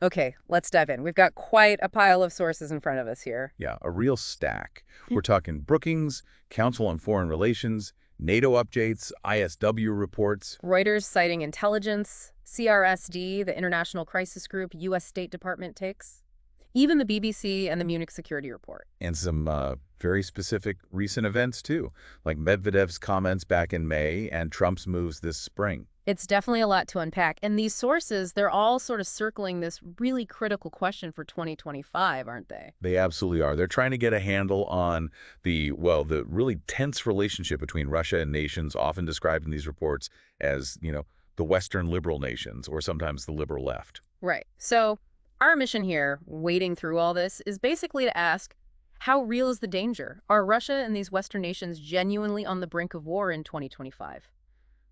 Okay, let's dive in. We've got quite a pile of sources in front of us here. Yeah, a real stack. We're talking Brookings, Council on Foreign Relations, NATO updates, ISW reports. Reuters citing intelligence, CRSD, the International Crisis Group, U.S. State Department takes, even the BBC and the Munich Security Report. And some very specific recent events, too, like Medvedev's comments back in May and Trump's moves this spring. It's definitely a lot to unpack. And these sources, they're all sort of circling this really critical question for 2025, aren't they? They absolutely are. They're trying to get a handle on the really tense relationship between Russia and nations, often described in these reports as, the Western liberal nations, or sometimes the liberal left. Right. So our mission here, wading through all this, is basically to ask, how real is the danger? Are Russia and these Western nations genuinely on the brink of war in 2025?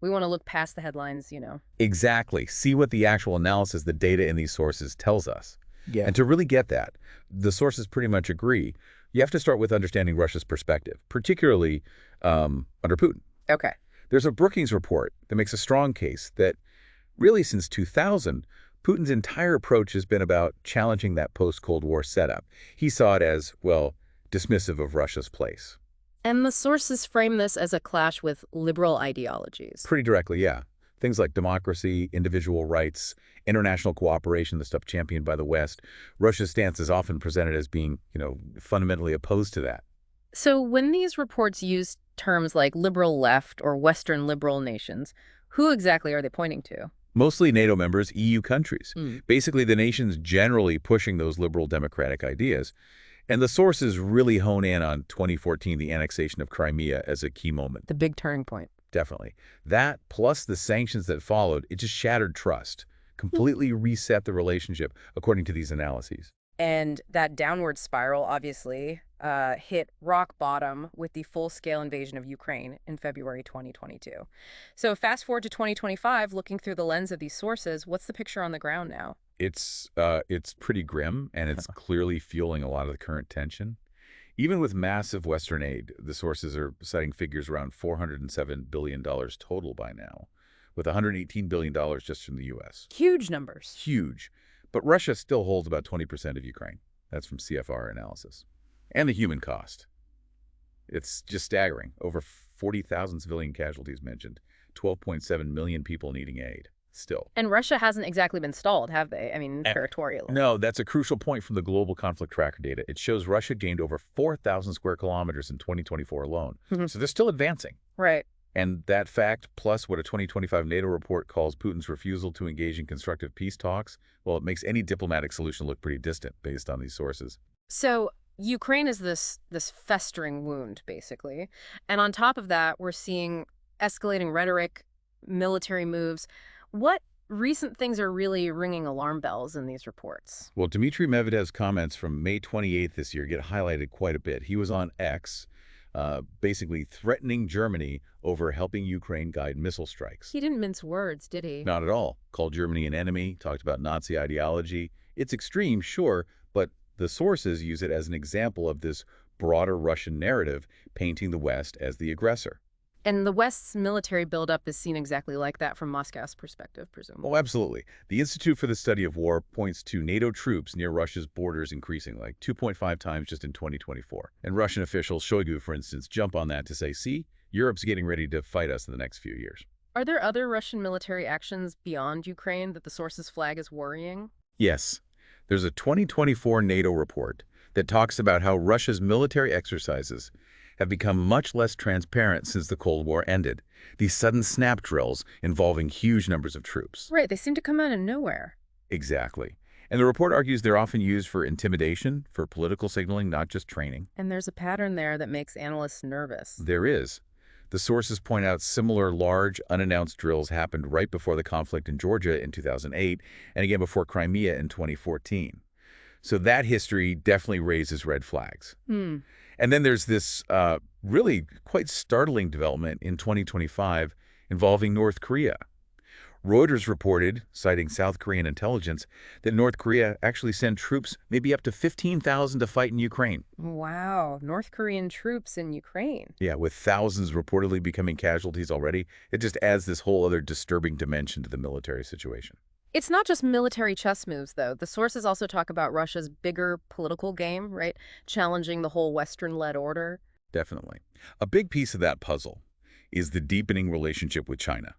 We want to look past the headlines. Exactly. See what the actual analysis, the data in these sources tells us. Yeah. And to really get that, the sources pretty much agree. You have to start with understanding Russia's perspective, particularly under Putin. Okay. There's a Brookings report that makes a strong case that really since 2000, Putin's entire approach has been about challenging that post-Cold War setup. He saw it as, dismissive of Russia's place. And the sources frame this as a clash with liberal ideologies. Pretty directly, yeah. Things like democracy, individual rights, international cooperation, the stuff championed by the West. Russia's stance is often presented as being, fundamentally opposed to that. So when these reports use terms like liberal left or Western liberal nations, who exactly are they pointing to? Mostly NATO members, EU countries. Basically, the nations generally pushing those liberal democratic ideas. And the sources really hone in on 2014, the annexation of Crimea, as a key moment. The big turning point. Definitely. That, plus the sanctions that followed, it just shattered trust, completely reset the relationship, according to these analyses. And that downward spiral, obviously, hit rock bottom with the full-scale invasion of Ukraine in February 2022. So fast forward to 2025, looking through the lens of these sources, what's the picture on the ground now? It's pretty grim, and it's clearly fueling a lot of the current tension. Even with massive Western aid, the sources are citing figures around $407 billion total by now, with $118 billion just from the U.S. Huge numbers. Huge. But Russia still holds about 20% of Ukraine. That's from CFR analysis. And the human cost. It's just staggering. Over 40,000 civilian casualties mentioned, 12.7 million people needing aid. Still. And Russia hasn't exactly been stalled, have they? I mean, territorially. No, that's a crucial point from the Global Conflict Tracker data. It shows Russia gained over 4,000 square kilometers in 2024 alone. So they're still advancing. Right. And that fact, plus what a 2025 NATO report calls Putin's refusal to engage in constructive peace talks, it makes any diplomatic solution look pretty distant based on these sources. So Ukraine is this festering wound, basically. And on top of that, we're seeing escalating rhetoric, military moves. What recent things are really ringing alarm bells in these reports? Well, Dmitry Medvedev's comments from May 28th this year get highlighted quite a bit. He was on X, basically threatening Germany over helping Ukraine guide missile strikes. He didn't mince words, did he? Not at all. Called Germany an enemy, talked about Nazi ideology. It's extreme, sure, but the sources use it as an example of this broader Russian narrative painting the West as the aggressor. And the West's military buildup is seen exactly like that from Moscow's perspective, presumably. Oh, absolutely. The Institute for the Study of War points to NATO troops near Russia's borders increasing, like 2.5 times just in 2024. And Russian officials, Shoigu, for instance, jump on that to say, see, Europe's getting ready to fight us in the next few years. Are there other Russian military actions beyond Ukraine that the sources flag as worrying? Yes. There's a 2024 NATO report that talks about how Russia's military exercises have become much less transparent since the Cold War ended. These sudden snap drills involving huge numbers of troops. Right, they seem to come out of nowhere. Exactly. And the report argues they're often used for intimidation, for political signaling, not just training. And there's a pattern there that makes analysts nervous. There is. The sources point out similar large, unannounced drills happened right before the conflict in Georgia in 2008, and again before Crimea in 2014. So that history definitely raises red flags. And then there's this really quite startling development in 2025 involving North Korea. Reuters reported, citing South Korean intelligence, that North Korea actually sent troops maybe up to 15,000 to fight in Ukraine. Wow, North Korean troops in Ukraine. Yeah, with thousands reportedly becoming casualties already, it just adds this whole other disturbing dimension to the military situation. It's not just military chess moves, though. The sources also talk about Russia's bigger political game, right? Challenging the whole Western-led order. Definitely. A big piece of that puzzle is the deepening relationship with China.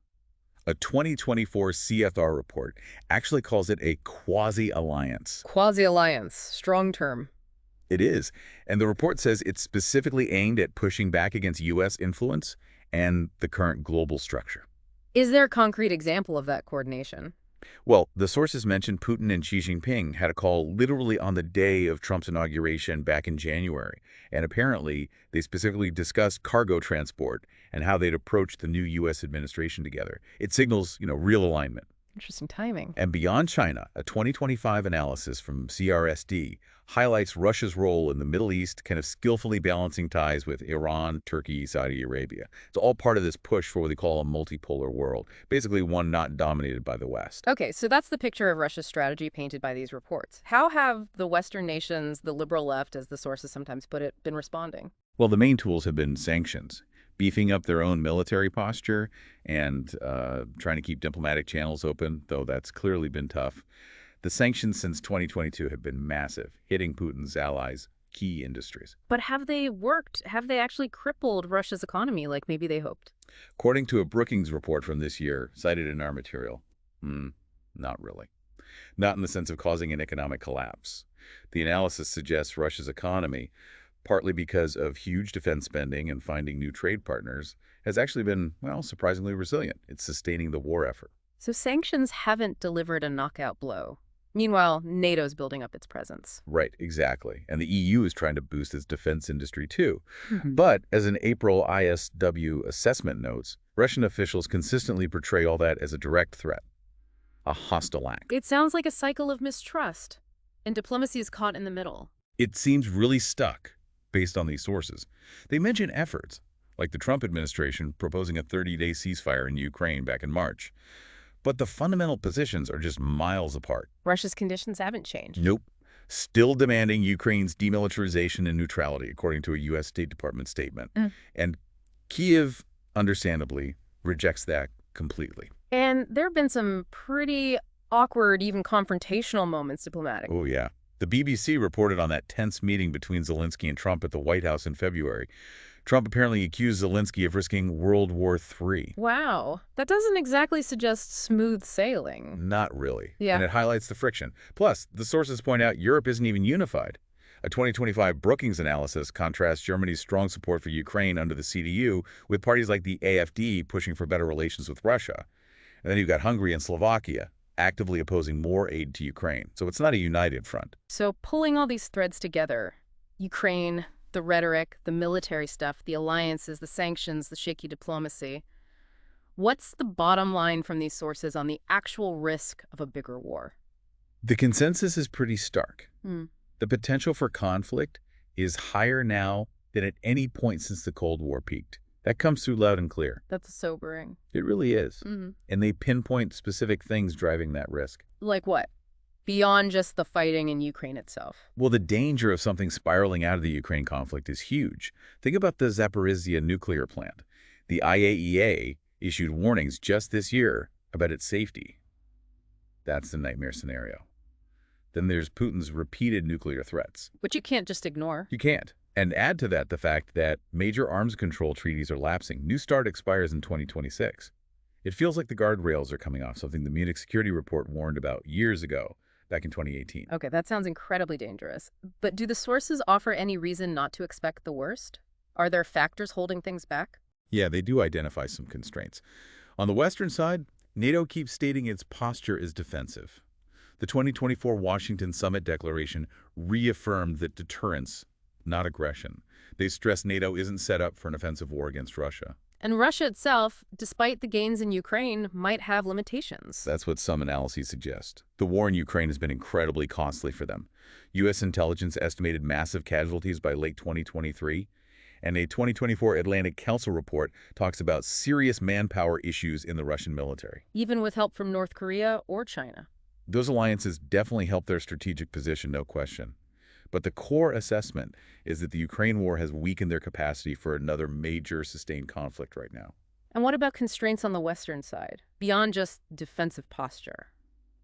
A 2024 CFR report actually calls it a quasi-alliance. Quasi-alliance. Strong term. It is, and the report says it's specifically aimed at pushing back against U.S. influence and the current global structure. Is there a concrete example of that coordination? Well, the sources mentioned Putin and Xi Jinping had a call literally on the day of Trump's inauguration back in January, and apparently they specifically discussed cargo transport and how they'd approach the new U.S. administration together. It signals, real alignment. Interesting timing. And beyond China, a 2025 analysis from CRSD highlights Russia's role in the Middle East, kind of skillfully balancing ties with Iran, Turkey, Saudi Arabia. It's all part of this push for what they call a multipolar world, basically one not dominated by the West. Okay, so that's the picture of Russia's strategy painted by these reports. How have the Western nations, the liberal left, as the sources sometimes put it, been responding? Well, the main tools have been sanctions, beefing up their own military posture and trying to keep diplomatic channels open, though that's clearly been tough. The sanctions since 2022 have been massive, hitting Putin's allies' key industries. But have they worked? Have they actually crippled Russia's economy like maybe they hoped? According to a Brookings report from this year, cited in our material, not really. Not in the sense of causing an economic collapse. The analysis suggests Russia's economy, partly because of huge defense spending and finding new trade partners, has actually been, well, surprisingly resilient. It's sustaining the war effort. So sanctions haven't delivered a knockout blow. Meanwhile, NATO's building up its presence. Right, exactly. And the EU is trying to boost its defense industry too. Mhm. But as an April ISW assessment notes, Russian officials consistently portray all that as a direct threat, a hostile act. It sounds like a cycle of mistrust, and diplomacy is caught in the middle. It seems really stuck based on these sources. They mention efforts, like the Trump administration proposing a 30-day ceasefire in Ukraine back in March. But the fundamental positions are just miles apart. Russia's conditions haven't changed. Nope. Still demanding Ukraine's demilitarization and neutrality, according to a U.S. State Department statement. And Kyiv, understandably, rejects that completely. And there have been some pretty awkward, even confrontational moments diplomatically. Oh, yeah. The BBC reported on that tense meeting between Zelensky and Trump at the White House in February. Trump apparently accused Zelensky of risking World War III. Wow. That doesn't exactly suggest smooth sailing. Not really. Yeah. And it highlights the friction. Plus, the sources point out Europe isn't even unified. A 2025 Brookings analysis contrasts Germany's strong support for Ukraine under the CDU with parties like the AfD pushing for better relations with Russia. And then you've got Hungary and Slovakia actively opposing more aid to Ukraine. So it's not a united front. So pulling all these threads together, Ukraine, the rhetoric, the military stuff, the alliances, the sanctions, the shaky diplomacy. What's the bottom line from these sources on the actual risk of a bigger war? The consensus is pretty stark. Hmm. The potential for conflict is higher now than at any point since the Cold War peaked. That comes through loud and clear. That's sobering. It really is. Mm-hmm. And they pinpoint specific things driving that risk. Like what? Beyond just the fighting in Ukraine itself. Well, the danger of something spiraling out of the Ukraine conflict is huge. Think about the Zaporizhzhia nuclear plant. The IAEA issued warnings just this year about its safety. That's the nightmare scenario. Then there's Putin's repeated nuclear threats. Which you can't just ignore. You can't. And add to that the fact that major arms control treaties are lapsing. New START expires in 2026. It feels like the guardrails are coming off, something the Munich Security Report warned about years ago, back in 2018. Okay, that sounds incredibly dangerous. But do the sources offer any reason not to expect the worst? Are there factors holding things back? Yeah, they do identify some constraints. On the Western side, NATO keeps stating its posture is defensive. The 2024 Washington Summit Declaration reaffirmed that deterrence, not aggression. They stress NATO isn't set up for an offensive war against Russia. And Russia itself, despite the gains in Ukraine, might have limitations. That's what some analyses suggest. The war in Ukraine has been incredibly costly for them. U.S. intelligence estimated massive casualties by late 2023, and a 2024 Atlantic Council report talks about serious manpower issues in the Russian military. Even with help from North Korea or China. Those alliances definitely help their strategic position, no question. But the core assessment is that the Ukraine war has weakened their capacity for another major sustained conflict right now. And what about constraints on the Western side, beyond just defensive posture?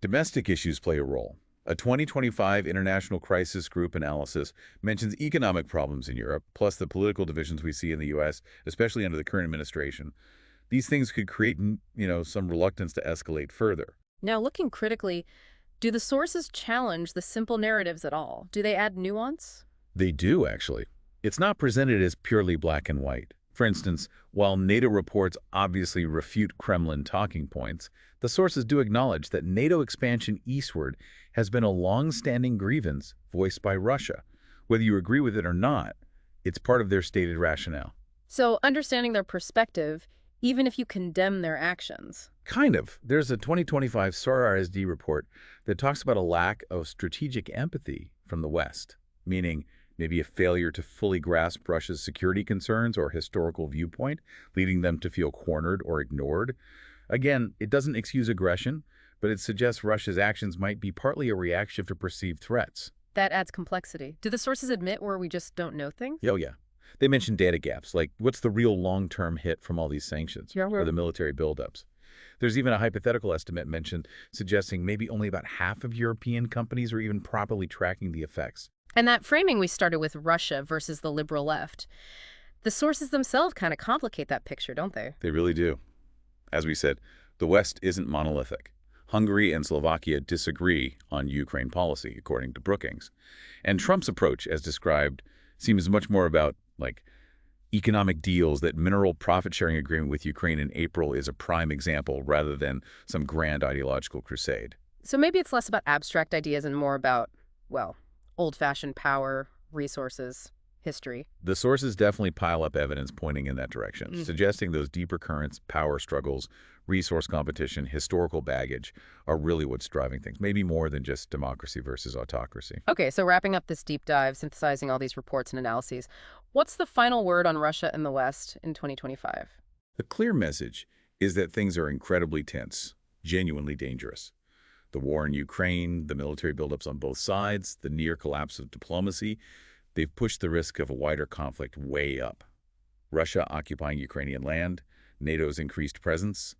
Domestic issues play a role. A 2025 International Crisis Group analysis mentions economic problems in Europe, plus the political divisions we see in the U.S., especially under the current administration. These things could create, some reluctance to escalate further. Now, looking critically, do the sources challenge the simple narratives at all? Do they add nuance? They do, actually. It's not presented as purely black and white. For instance, while NATO reports obviously refute Kremlin talking points, the sources do acknowledge that NATO expansion eastward has been a long-standing grievance voiced by Russia. Whether you agree with it or not, it's part of their stated rationale. So, understanding their perspective, even if you condemn their actions. Kind of. There's a 2025 SOAR-RSD report that talks about a lack of strategic empathy from the West, meaning maybe a failure to fully grasp Russia's security concerns or historical viewpoint, leading them to feel cornered or ignored. Again, it doesn't excuse aggression, but it suggests Russia's actions might be partly a reaction to perceived threats. That adds complexity. Do the sources admit where we just don't know things? Oh, yeah. They mention data gaps, like what's the real long-term hit from all these sanctions Yeah, or the military buildups. There's even a hypothetical estimate mentioned suggesting maybe only about half of European companies are even properly tracking the effects. And that framing we started with Russia versus the liberal left. The sources themselves kind of complicate that picture, don't they? They really do. As we said, the West isn't monolithic. Hungary and Slovakia disagree on Ukraine policy, according to Brookings. And Trump's approach, as described, seems much more about, economic deals. That mineral profit-sharing agreement with Ukraine in April is a prime example rather than some grand ideological crusade. So maybe it's less about abstract ideas and more about, well, old-fashioned power, resources, history. The sources definitely pile up evidence pointing in that direction, suggesting those deeper currents, power struggles, resource competition, historical baggage are really what's driving things, maybe more than just democracy versus autocracy. Okay, so wrapping up this deep dive, synthesizing all these reports and analyses, what's the final word on Russia and the West in 2025? The clear message is that things are incredibly tense, genuinely dangerous. The war in Ukraine, the military buildups on both sides, the near collapse of diplomacy, they've pushed the risk of a wider conflict way up. Russia occupying Ukrainian land, NATO's increased presence,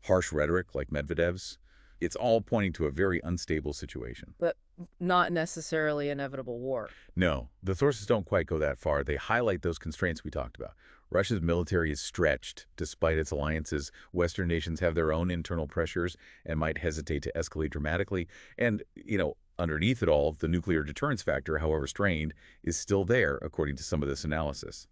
harsh rhetoric like Medvedev's, it's all pointing to a very unstable situation. But not necessarily inevitable war. No, the sources don't quite go that far. They highlight those constraints we talked about. Russia's military is stretched despite its alliances. Western nations have their own internal pressures and might hesitate to escalate dramatically. And, underneath it all, the nuclear deterrence factor, however strained, is still there, according to some of this analysis.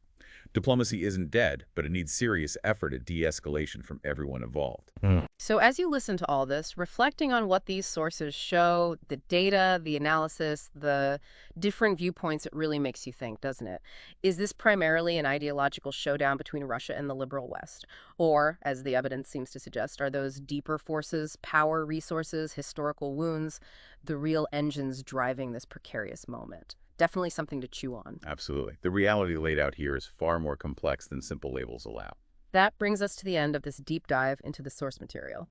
Diplomacy isn't dead, but it needs serious effort at de-escalation from everyone involved. So as you listen to all this, reflecting on what these sources show, the data, the analysis, the different viewpoints, it really makes you think, doesn't it? Is this primarily an ideological showdown between Russia and the liberal West? Or, as the evidence seems to suggest, are those deeper forces, power, resources, historical wounds, the real engines driving this precarious moment? Definitely something to chew on. Absolutely. The reality laid out here is far more complex than simple labels allow. That brings us to the end of this deep dive into the source material.